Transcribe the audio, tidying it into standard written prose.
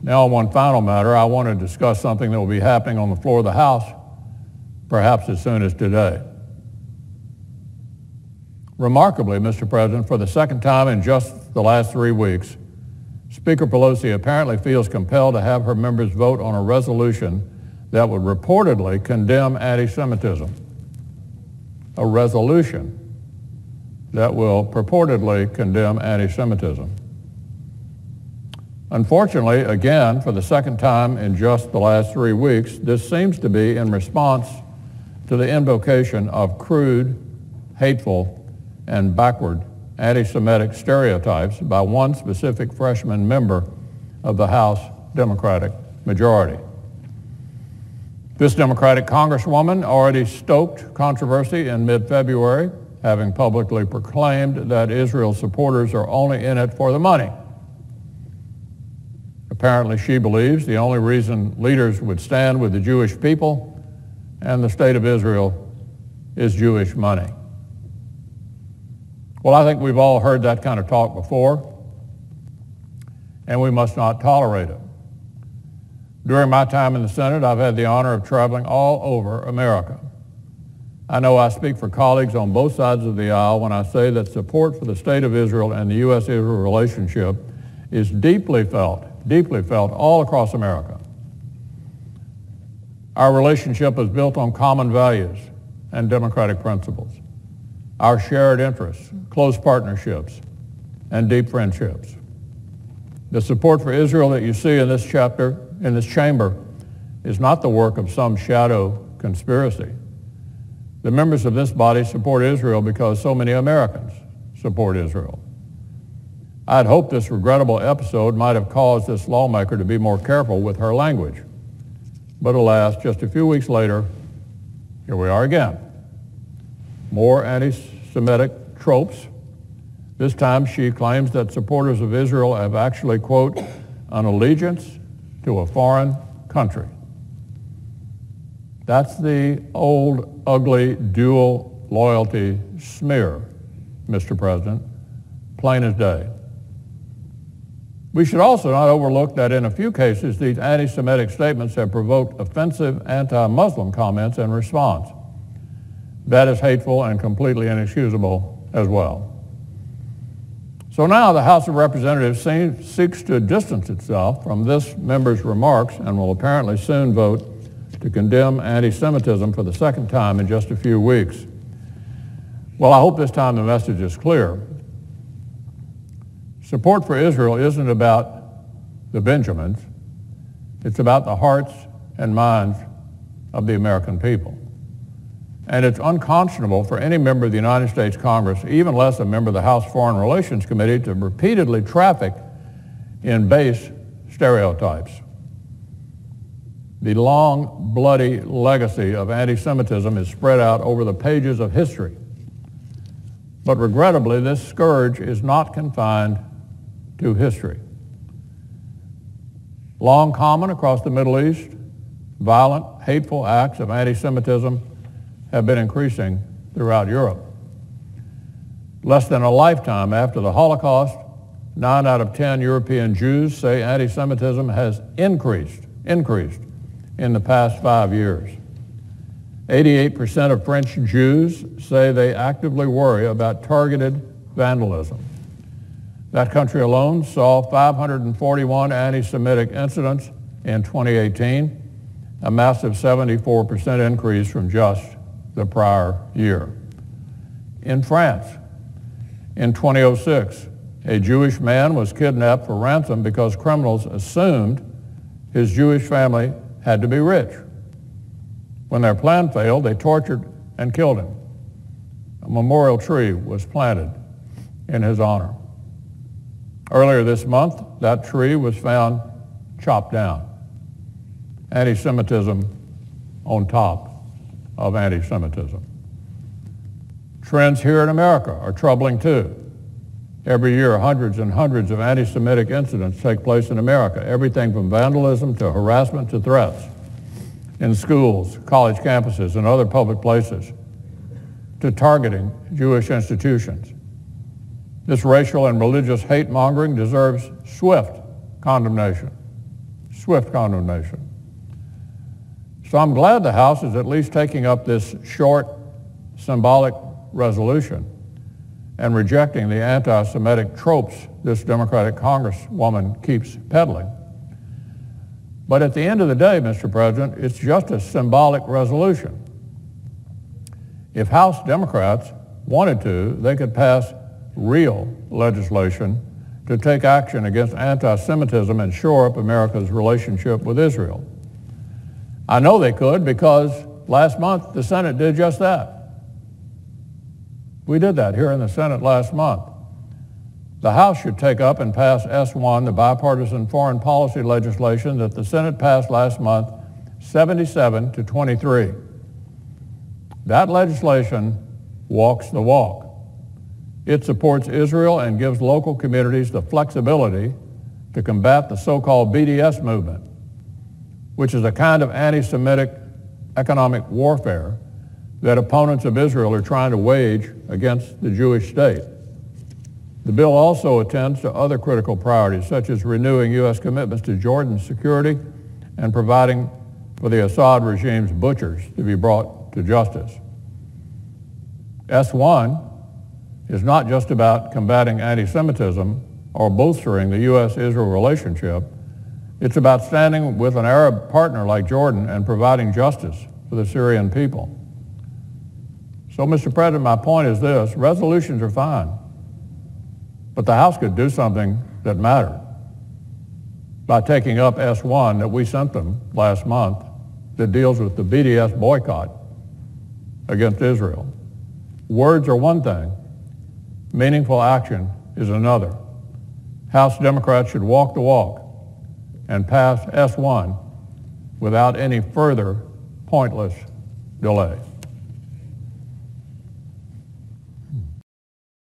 Now, on one final matter, I want to discuss something that will be happening on the floor of the House, perhaps as soon as today. Remarkably, Mr. President, for the second time in just the last 3 weeks, Speaker Pelosi apparently feels compelled to have her members vote on a resolution that would reportedly condemn anti-Semitism. A resolution that will purportedly condemn anti-Semitism. Unfortunately, again, for the second time in just the last 3 weeks, this seems to be in response to the invocation of crude, hateful, and backward anti-Semitic stereotypes by one specific freshman member of the House Democratic majority. This Democratic Congresswoman already stoked controversy in mid-February, having publicly proclaimed that Israel's supporters are only in it for the money. Apparently, she believes the only reason leaders would stand with the Jewish people and the state of Israel is Jewish money. Well, I think we've all heard that kind of talk before, and we must not tolerate it. During my time in the Senate, I've had the honor of traveling all over America. I know I speak for colleagues on both sides of the aisle when I say that support for the state of Israel and the U.S.-Israel relationship is deeply felt all across America. Our relationship is built on common values and democratic principles, our shared interests, close partnerships, and deep friendships. The support for Israel that you see in this chamber, is not the work of some shadow conspiracy. The members of this body support Israel because so many Americans support Israel. I'd hoped this regrettable episode might have caused this lawmaker to be more careful with her language. But alas, just a few weeks later, here we are again. More anti-Semitic tropes. This time she claims that supporters of Israel have actually, quote, an allegiance to a foreign country. That's the old, ugly, dual loyalty smear, Mr. President, plain as day. We should also not overlook that in a few cases, these anti-Semitic statements have provoked offensive anti-Muslim comments in response. That is hateful and completely inexcusable as well. So now the House of Representatives seeks to distance itself from this member's remarks and will apparently soon vote to condemn anti-Semitism for the second time in just a few weeks. Well, I hope this time the message is clear. Support for Israel isn't about the Benjamins. It's about the hearts and minds of the American people. And it's unconscionable for any member of the United States Congress, even less a member of the House Foreign Relations Committee, to repeatedly traffic in base stereotypes. The long, bloody legacy of anti-Semitism is spread out over the pages of history. But regrettably, this scourge is not confined to history. Long common across the Middle East, violent, hateful acts of anti-Semitism have been increasing throughout Europe. Less than a lifetime after the Holocaust, 9 out of 10 European Jews say anti-Semitism has increased in the past 5 years. 88% of French Jews say they actively worry about targeted vandalism. That country alone saw 541 anti-Semitic incidents in 2018, a massive 74% increase from just the prior year. In France, in 2006, a Jewish man was kidnapped for ransom because criminals assumed his Jewish family had to be rich. When their plan failed, they tortured and killed him. A memorial tree was planted in his honor. Earlier this month, that tree was found chopped down. Anti-Semitism on top of anti-Semitism. Trends here in America are troubling too. Every year, hundreds and hundreds of anti-Semitic incidents take place in America, everything from vandalism to harassment to threats in schools, college campuses, and other public places, to targeting Jewish institutions. This racial and religious hate-mongering deserves swift condemnation. swift condemnation. So I'm glad the House is at least taking up this short, symbolic resolution and rejecting the anti-Semitic tropes this Democratic Congresswoman keeps peddling. But at the end of the day, Mr. President, it's just a symbolic resolution. If House Democrats wanted to, they could pass real legislation to take action against anti-Semitism and shore up America's relationship with Israel. I know they could because last month the Senate did just that. We did that here in the Senate last month. The House should take up and pass S1, the bipartisan foreign policy legislation that the Senate passed last month, 77 to 23. That legislation walks the walk. It supports Israel and gives local communities the flexibility to combat the so-called BDS movement, which is a kind of anti-Semitic economic warfare that opponents of Israel are trying to wage against the Jewish state. The bill also attends to other critical priorities, such as renewing U.S. commitments to Jordan's security and providing for the Assad regime's butchers to be brought to justice. S1 is not just about combating anti-Semitism or bolstering the U.S.-Israel relationship. It's about standing with an Arab partner like Jordan and providing justice for the Syrian people. So, Mr. President, my point is this: resolutions are fine, but the House could do something that mattered by taking up S1 that we sent them last month that deals with the BDS boycott against Israel. Words are one thing, meaningful action is another. House Democrats should walk the walk and pass S1 without any further pointless delay.